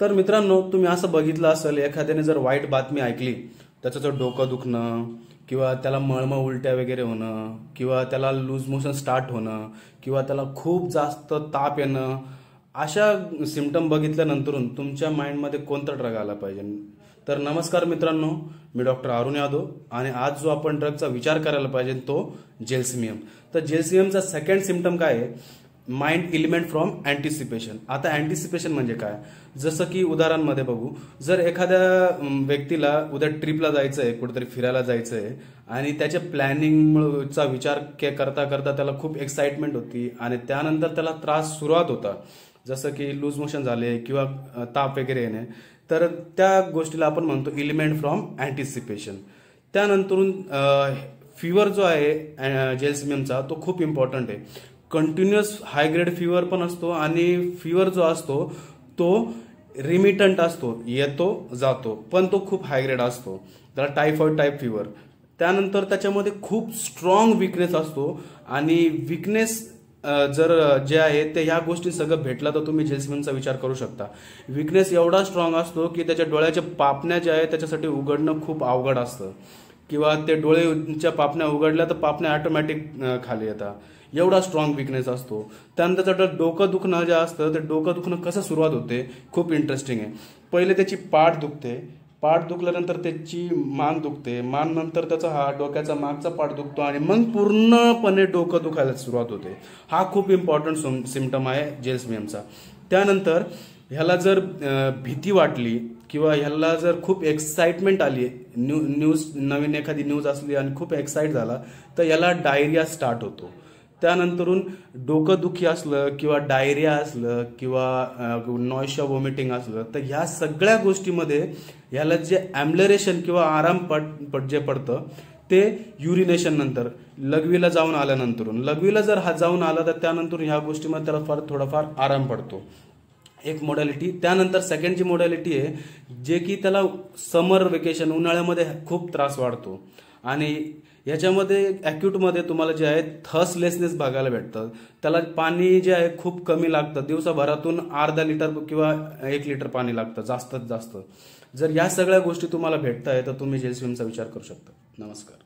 तर मित्रांनो, तुम्ही असं बघितलं असेल, एखाद्याने जर वाईट बातमी ऐकली, त्याचं जर डोकं दुखणं किंवा त्याला मळमळ उलट्या वगैरे होणं किंवा त्याला लूज मोशन स्टार्ट होणं किंवा त्याला खूप जास्त ताप येणं, अशा सिम्टम बघितल्यानंतरून तुमच्या माइंडमध्ये कोणता ड्रग आला पाहिजे? तर नमस्कार मित्रांनो, मी डॉक्टर अरुण यादव आणि आज जो आपण ड्रगचा विचार करायला पाहिजे तो जेल्सिमियम. तर जेल्सिमियमचा सेकंड सिम्टम काय आहे? Mind element from anticipation. आता अँटिसिपेशन म्हणजे काय? जसं की उदाहरणांमध्ये बघू, जर एखाद्या व्यक्तीला उद्या ट्रिपला जायचं आहे, कुठेतरी फिरायला जायचं आहे आणि त्याच्या प्लॅनिंगचा विचार करता करता त्याला खूप एक्साइटमेंट होती आणि त्यानंतर त्याला त्रास सुरुवात होता, जसं की लूज मोशन झाले किंवा ताप वगैरे येणे, तर त्या गोष्टीला आपण म्हणतो एलिमेंट फ्रॉम अँटिसिपेशन. त्यानंतरून फिवर जो आहे जेल्सिमियमचा तो खूप इम्पॉर्टंट आहे. कंटिन्युअस हाय ग्रेड फिवर पण असतो आणि फिवर जो असतो तो रिमिटंट असतो, येतो जातो, पण तो खूप हाय ग्रेड असतो, त्याला टायफॉइड टाईप फिवर. त्यानंतर त्याच्यामध्ये खूप स्ट्रॉंग विकनेस असतो आणि विकनेस जर जे आहे ते ह्या गोष्टी सगळं भेटला तर तुम्ही जेल्सिमियमचा विचार करू शकता. विकनेस एवढा स्ट्रॉंग असतो की त्याच्या डोळ्याच्या पापण्या ज्या आहेत त्याच्यासाठी उघडणं खूप अवघड असतं किंवा ते डोळ्याच्या पापण्या उघडल्या तर पापण्या ऑटोमॅटिक खाली येतात, एवढा स्ट्रॉंग विकनेस असतो. त्यानंतर त्याचं डोकं दुखणं जे असतं ते डोकं दुखणं कसं सुरुवात होते खूप इंटरेस्टिंग आहे. पहिले त्याची पाठ दुखते, पाठ दुखल्यानंतर त्याची मान दुखते, मान नंतर त्याचा हा डोक्याचा मागचा पाठ दुखतो आणि मग पूर्णपणे डोकं दुखायला सुरुवात होते. हा खूप इम्पॉर्टंट सिम्पटम आहे जेल्सिमियमचा. त्यानंतर ह्याला जर भीती वाटली किंवा ह्याला जर खूप एक्साइटमेंट आली, न्यूज नवीन एखादी न्यूज असली आणि खूप एक्साइट झाला तर याला डायरिया स्टार्ट होतो. त्यानंतरून डोकं दुखी असलं किंवा डायरिया असलं किंवा नॉइशिया वॉमिटिंग असलं तर ह्या सगळ्या गोष्टीमध्ये ह्याला जे ॲम्लरेशन किंवा आराम जे पडतं ते युरिनेशन नंतर, लघवीला जाऊन आल्यानंतरून, लघवीला जर हा जाऊन आला तर त्यानंतर ह्या गोष्टीमध्ये त्याला थोडाफार आराम पडतो, एक मोडॅलिटी. त्यानंतर सेकंड जी मोडॅलिटी आहे जे की त्याला समर वेकेशन, उन्हाळ्यामध्ये खूप त्रास वाढतो आणि ह्याच्यामध्ये ॲक्यूटमध्ये तुम्हाला जे आहे थर्स्टलेसनेस बघायला भेटतं. त्याला पाणी जे आहे खूप कमी लागतं, दिवसाभरातून अर्धा लिटर किंवा 1 लिटर पाणी लागतं जास्तीत जास्त. जर या सगळ्या गोष्टी तुम्हाला भेटत आहे तर तुम्ही जेल्सिमियमचा विचार करू शकता. नमस्कार.